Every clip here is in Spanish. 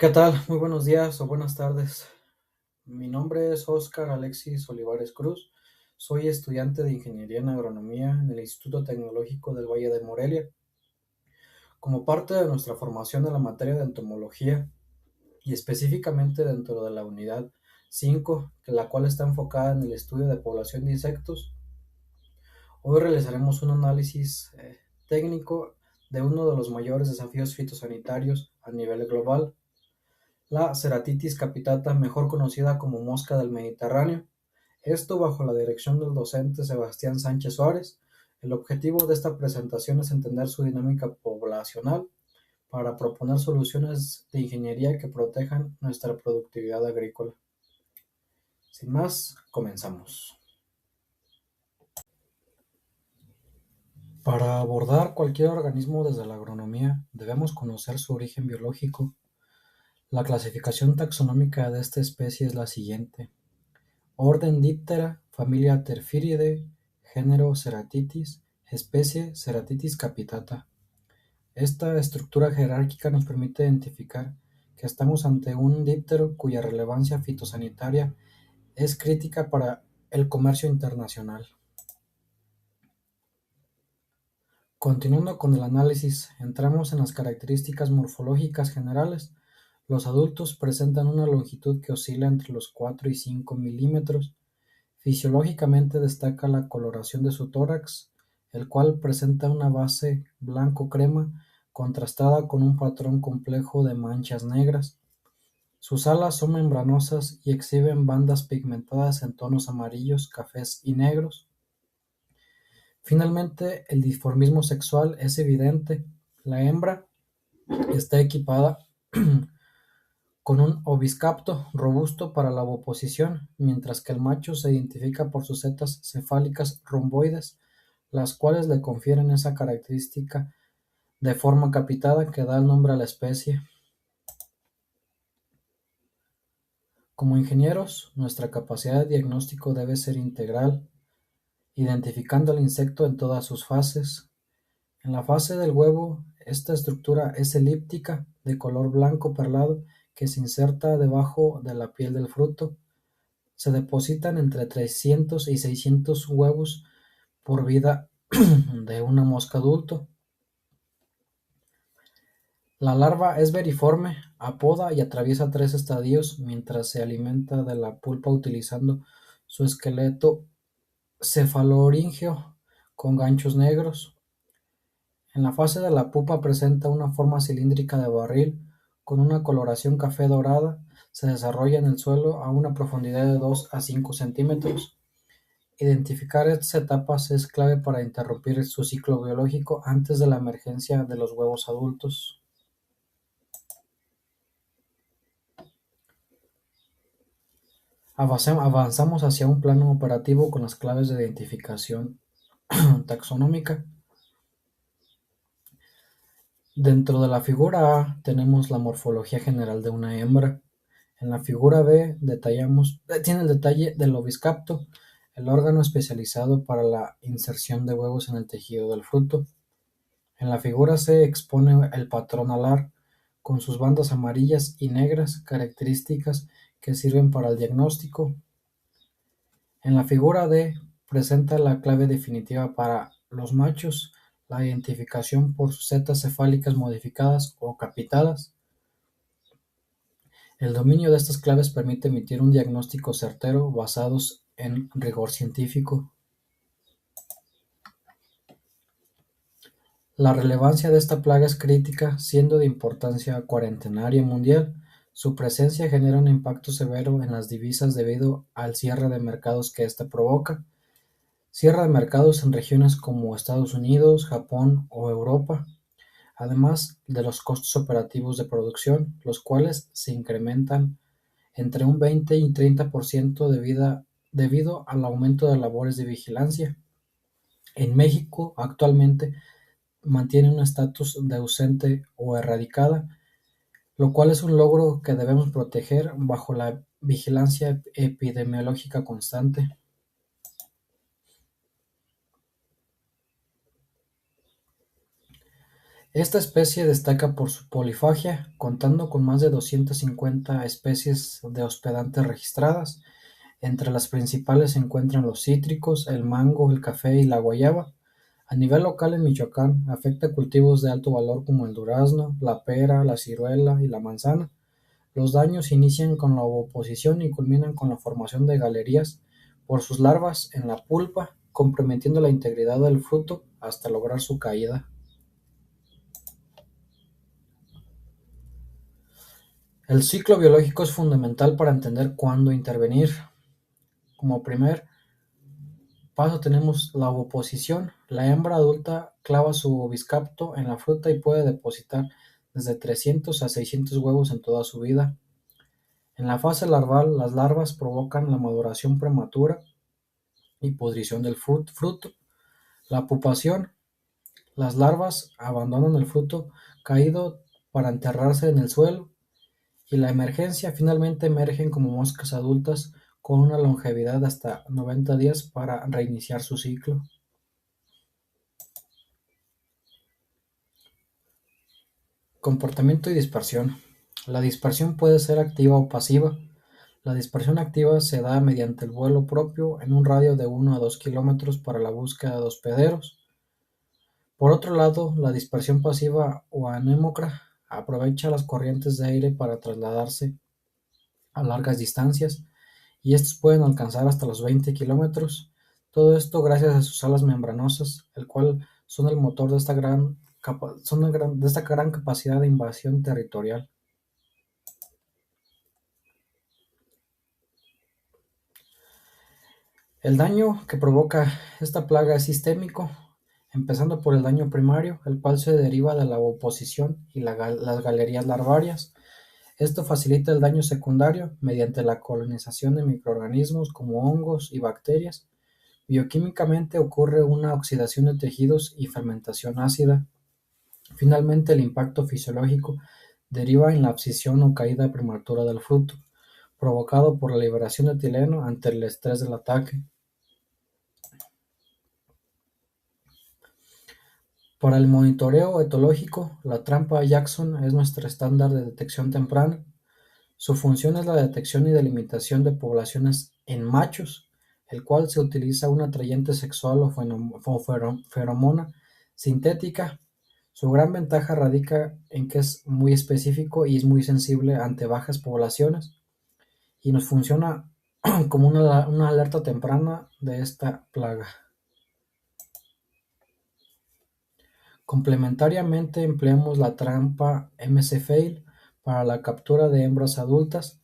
¿Qué tal? Muy buenos días o buenas tardes. Mi nombre es Óscar Alexis Olivares Cruz. Soy estudiante de Ingeniería en Agronomía en el Instituto Tecnológico del Valle de Morelia. Como parte de nuestra formación en la materia de entomología y específicamente dentro de la unidad 5, la cual está enfocada en el estudio de población de insectos, hoy realizaremos un análisis técnico de uno de los mayores desafíos fitosanitarios a nivel global, la Ceratitis capitata, mejor conocida como mosca del Mediterráneo. Esto bajo la dirección del docente Sebastián Sánchez Suárez. El objetivo de esta presentación es entender su dinámica poblacional para proponer soluciones de ingeniería que protejan nuestra productividad agrícola. Sin más, comenzamos. Para abordar cualquier organismo desde la agronomía, debemos conocer su origen biológico. La clasificación taxonómica de esta especie es la siguiente: orden Diptera, familia Terfiridae, género Ceratitis, especie Ceratitis capitata. Esta estructura jerárquica nos permite identificar que estamos ante un díptero cuya relevancia fitosanitaria es crítica para el comercio internacional. Continuando con el análisis, entramos en las características morfológicas generales. Los adultos presentan una longitud que oscila entre los 4 y 5 milímetros. Fisiológicamente destaca la coloración de su tórax, el cual presenta una base blanco-crema contrastada con un patrón complejo de manchas negras. Sus alas son membranosas y exhiben bandas pigmentadas en tonos amarillos, cafés y negros. Finalmente, el dimorfismo sexual es evidente. La hembra está equipada con un oviscapto robusto para la ovoposición, mientras que el macho se identifica por sus setas cefálicas romboides, las cuales le confieren esa característica de forma capitada que da el nombre a la especie. Como ingenieros, nuestra capacidad de diagnóstico debe ser integral, identificando al insecto en todas sus fases. En la fase del huevo, esta estructura es elíptica, de color blanco perlado, que se inserta debajo de la piel del fruto. Se depositan entre 300 y 600 huevos por vida de una mosca adulto. La larva es veriforme, apoda y atraviesa 3 estadios mientras se alimenta de la pulpa utilizando su esqueleto cefaloríngeo con ganchos negros. En la fase de la pupa presenta una forma cilíndrica de barril con una coloración café dorada. Se desarrolla en el suelo a una profundidad de 2 a 5 centímetros. Identificar estas etapas es clave para interrumpir su ciclo biológico antes de la emergencia de los huevos adultos. Avanzamos hacia un plano operativo con las claves de identificación taxonómica. Dentro de la figura A tenemos la morfología general de una hembra. En la figura B tiene el detalle del oviscapto, el órgano especializado para la inserción de huevos en el tejido del fruto. En la figura C expone el patrón alar, con sus bandas amarillas y negras, características que sirven para el diagnóstico. En la figura D presenta la clave definitiva para los machos, la identificación por sus setas cefálicas modificadas o capitadas. El dominio de estas claves permite emitir un diagnóstico certero basados en rigor científico. La relevancia de esta plaga es crítica, siendo de importancia cuarentenaria mundial. Su presencia genera un impacto severo en las divisas debido al cierre de mercados que ésta provoca. Cierre de mercados en regiones como Estados Unidos, Japón o Europa, además de los costos operativos de producción, los cuales se incrementan entre un 20 y 30% debido al aumento de labores de vigilancia. En México, actualmente, mantiene un estatus de ausente o erradicada, lo cual es un logro que debemos proteger bajo la vigilancia epidemiológica constante. Esta especie destaca por su polifagia, contando con más de 250 especies de hospedantes registradas. Entre las principales se encuentran los cítricos, el mango, el café y la guayaba. A nivel local en Michoacán, afecta cultivos de alto valor como el durazno, la pera, la ciruela y la manzana. Los daños inician con la oposición y culminan con la formación de galerías por sus larvas en la pulpa, comprometiendo la integridad del fruto hasta lograr su caída. El ciclo biológico es fundamental para entender cuándo intervenir. Como primer paso tenemos la ovoposición. La hembra adulta clava su oviscapto en la fruta y puede depositar desde 300 a 600 huevos en toda su vida. En la fase larval, las larvas provocan la maduración prematura y pudrición del fruto. La pupación, las larvas abandonan el fruto caído para enterrarse en el suelo. Y la emergencia, finalmente emergen como moscas adultas con una longevidad de hasta 90 días para reiniciar su ciclo. Comportamiento y dispersión. La dispersión puede ser activa o pasiva. La dispersión activa se da mediante el vuelo propio en un radio de 1 a 2 kilómetros para la búsqueda de hospederos. Por otro lado, la dispersión pasiva o anémocra aprovecha las corrientes de aire para trasladarse a largas distancias y estos pueden alcanzar hasta los 20 kilómetros. Todo esto gracias a sus alas membranosas, el cual son el motor de esta gran capacidad de invasión territorial. El daño que provoca esta plaga es sistémico, empezando por el daño primario, el cual se deriva de la oposición y las galerías larvarias. Esto facilita el daño secundario mediante la colonización de microorganismos como hongos y bacterias. Bioquímicamente ocurre una oxidación de tejidos y fermentación ácida. Finalmente, el impacto fisiológico deriva en la abscisión o caída prematura del fruto, provocado por la liberación de etileno ante el estrés del ataque. Para el monitoreo etológico, la trampa Jackson es nuestro estándar de detección temprana. Su función es la detección y delimitación de poblaciones en machos, el cual se utiliza una atrayente sexual o feromona sintética. Su gran ventaja radica en que es muy específico y es muy sensible ante bajas poblaciones y nos funciona como una alerta temprana de esta plaga. Complementariamente empleamos la trampa MC-Fail para la captura de hembras adultas,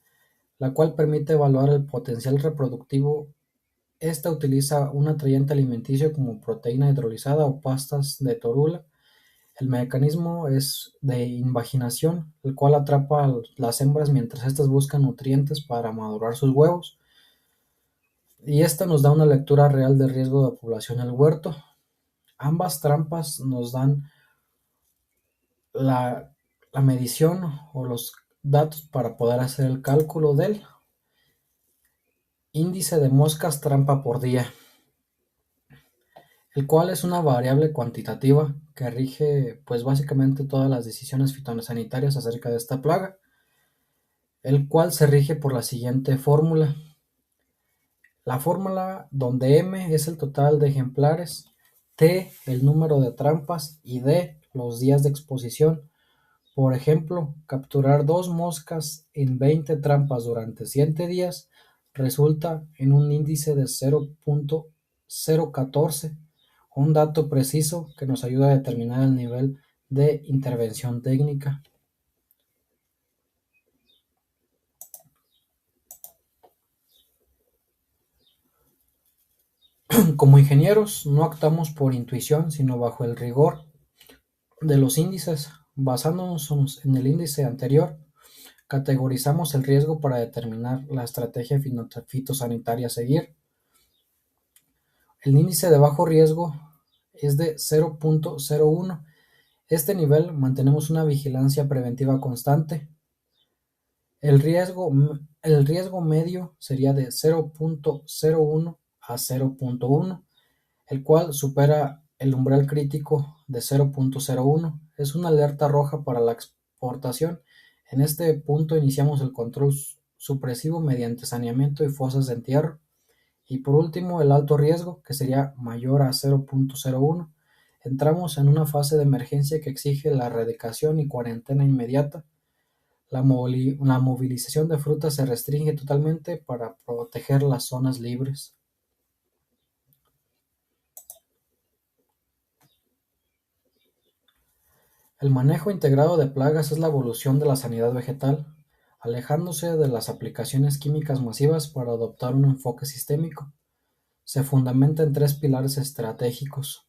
la cual permite evaluar el potencial reproductivo. Esta utiliza un atrayente alimenticio como proteína hidrolizada o pastas de torula. El mecanismo es de invaginación, el cual atrapa a las hembras mientras éstas buscan nutrientes para madurar sus huevos. Y esta nos da una lectura real del riesgo de población en el huerto. Ambas trampas nos dan la, la medición o los datos para poder hacer el cálculo del índice de moscas trampa por día, el cual es una variable cuantitativa que rige pues básicamente todas las decisiones fitosanitarias acerca de esta plaga, el cual se rige por la siguiente fórmula. La fórmula donde M es el total de ejemplares, T el número de trampas y D los días de exposición. Por ejemplo, capturar 2 moscas en 20 trampas durante 7 días resulta en un índice de 0.014, un dato preciso que nos ayuda a determinar el nivel de intervención técnica. Como ingenieros, no actuamos por intuición, sino bajo el rigor de los índices. Basándonos en el índice anterior, categorizamos el riesgo para determinar la estrategia fitosanitaria a seguir. El índice de bajo riesgo es de 0.01. Este nivel mantenemos una vigilancia preventiva constante. El riesgo medio sería de 0.01 a 0.1, el cual supera el umbral crítico de 0.01. es una alerta roja para la exportación. En este punto iniciamos el control supresivo mediante saneamiento y fosas de entierro. Y por último, el alto riesgo, que sería mayor a 0.01. Entramos en una fase de emergencia que exige la erradicación y cuarentena inmediata. La movilización de frutas se restringe totalmente para proteger las zonas libres. El manejo integrado de plagas es la evolución de la sanidad vegetal, alejándose de las aplicaciones químicas masivas para adoptar un enfoque sistémico. Se fundamenta en tres pilares estratégicos.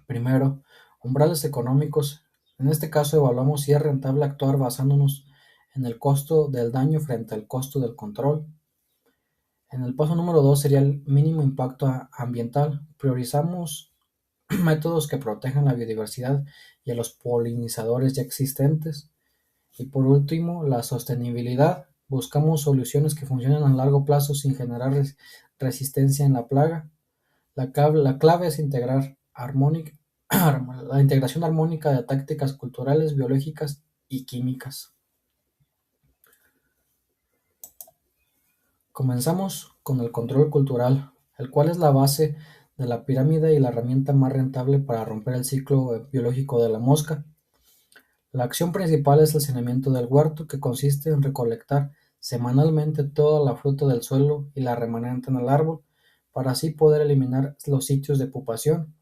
Primero, umbrales económicos. En este caso evaluamos si es rentable actuar basándonos en el costo del daño frente al costo del control. En el paso número 2 sería el mínimo impacto ambiental. Priorizamos métodos que protejan la biodiversidad y a los polinizadores ya existentes. Y por último, la sostenibilidad. Buscamos soluciones que funcionen a largo plazo sin generar resistencia en la plaga. La clave es integrar la integración armónica de tácticas culturales, biológicas y químicas. Comenzamos con el control cultural, el cual es la base de la pirámide y la herramienta más rentable para romper el ciclo biológico de la mosca. La acción principal es el saneamiento del huerto, que consiste en recolectar semanalmente toda la fruta del suelo y la remanente en el árbol, para así poder eliminar los sitios de pupación.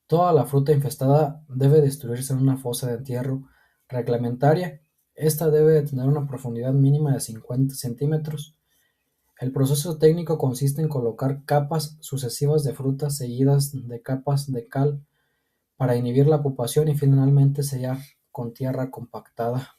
Toda la fruta infestada debe destruirse en una fosa de entierro reglamentaria. Esta debe de tener una profundidad mínima de 50 centímetros. El proceso técnico consiste en colocar capas sucesivas de frutas seguidas de capas de cal para inhibir la pupación y finalmente sellar con tierra compactada.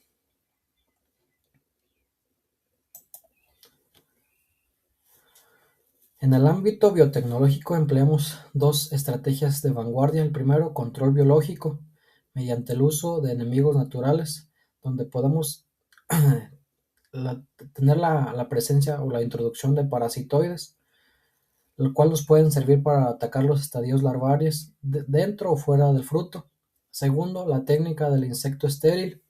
En el ámbito biotecnológico empleamos dos estrategias de vanguardia. El primero, control biológico, mediante el uso de enemigos naturales, donde podemos tener la presencia o la introducción de parasitoides, el cual nos pueden servir para atacar los estadios larvarios dentro o fuera del fruto. Segundo, la técnica del insecto estéril,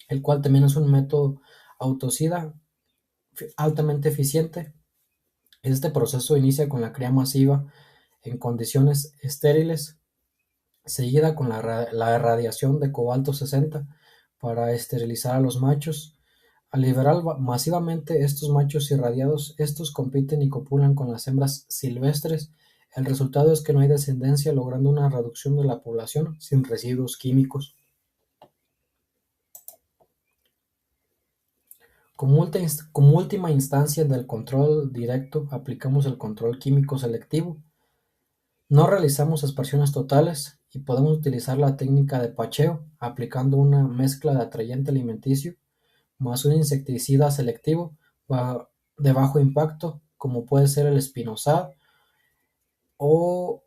el cual también es un método autocida altamente eficiente. Este proceso inicia con la cría masiva en condiciones estériles, seguida con la irradiación de cobalto 60 para esterilizar a los machos. Al liberar masivamente estos machos irradiados, estos compiten y copulan con las hembras silvestres. El resultado es que no hay descendencia, logrando una reducción de la población sin residuos químicos. Como última instancia del control directo, aplicamos el control químico selectivo. No realizamos aspersiones totales y podemos utilizar la técnica de pacheo, aplicando una mezcla de atrayente alimenticio más un insecticida selectivo de bajo impacto, como puede ser el espinosad, o,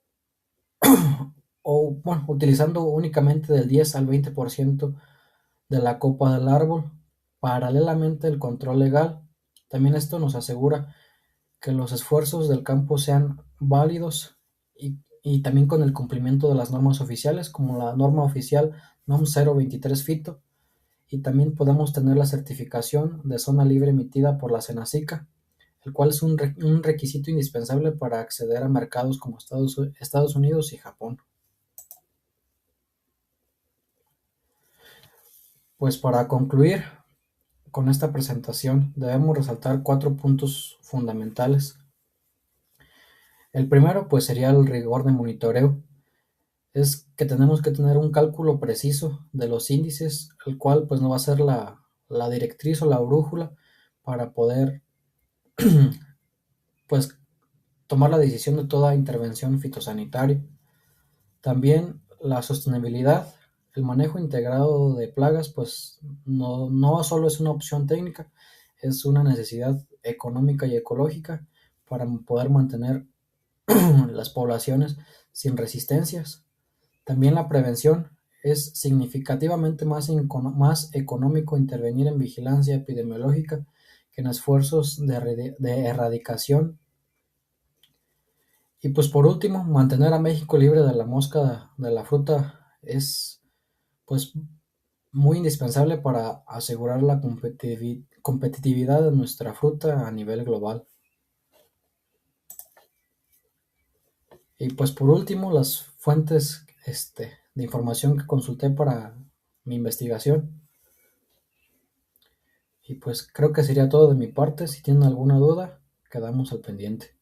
bueno, utilizando únicamente del 10 al 20% de la copa del árbol. Paralelamente, el control legal. También esto nos asegura que los esfuerzos del campo sean válidos y también con el cumplimiento de las normas oficiales, como la norma oficial NOM 023 FITO, y también podemos tener la certificación de zona libre emitida por la Senacica, el cual es un requisito indispensable para acceder a mercados como Estados Unidos y Japón. Pues para concluir con esta presentación debemos resaltar 4 puntos fundamentales. El primero pues sería el rigor de monitoreo. Es que tenemos que tener un cálculo preciso de los índices, el cual pues no va a ser la directriz o la brújula para poder pues tomar la decisión de toda intervención fitosanitaria. También la sostenibilidad, el manejo integrado de plagas, pues no solo es una opción técnica, es una necesidad económica y ecológica para poder mantener las poblaciones sin resistencias. También la prevención es significativamente más económico intervenir en vigilancia epidemiológica que en esfuerzos de erradicación. Y pues por último, mantener a México libre de la mosca de la fruta es pues muy indispensable para asegurar la competitividad de nuestra fruta a nivel global. Y pues por último, las fuentes de información que consulté para mi investigación. Y pues creo que sería todo de mi parte. Si tienen alguna duda, quedamos al pendiente.